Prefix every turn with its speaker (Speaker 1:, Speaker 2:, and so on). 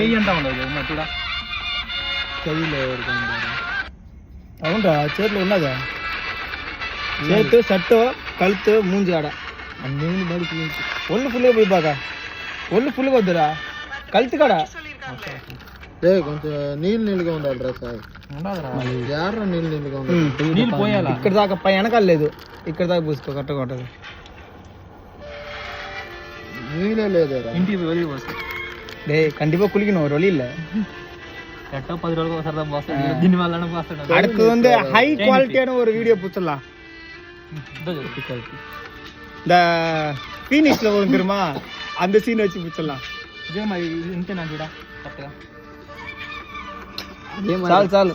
Speaker 1: చెయ్యి అంతా ఉండదు చూడ
Speaker 2: చదిలో అవునరా చేతిలో ఉన్నదా చేతు షర్టు కలుతు మూంజి ఆడ నేను బడికి ఒళ్ళు ఫుల్గా పోయి బాగా ఒళ్ళు ఫుల్గా వద్దురా కలుతు కాడ కొంచెం నీళ్ళుగా ఉండాలి రా సార్ జాగ్రత్త నీళ్ళుగా ఉండాలి
Speaker 1: నీళ్ళు పోయాలా
Speaker 2: ఇక్కడ దాకా పై వెనకాల లేదు ఇక్కడ దాకా పూసుకో కరెక్ట్గా ఉంటుంది நீளே இல்லையா
Speaker 1: ఇంటికి வெளியே போச்சு
Speaker 2: டேய் கண்டிப்பா குளிக்கணும் ஒரு வழி இல்ல
Speaker 1: கரெக்டா 10 రోజులకు ఒకసారి தான் போஸ்ட் దీని వల్లనే పోస్తాడు
Speaker 2: அடுத்து வந்து ஹை குவாலிட்டியான ஒரு வீடியோ புத்தலாம் இந்த ஃபீனிக்ஸ்ல வரும் தெரியுமா அந்த சீன் வச்சு புத்தலாம்
Speaker 1: இதே மாதிரி ఇంతే నా చూడ కరెక్ట్గా
Speaker 2: చాలు చాలు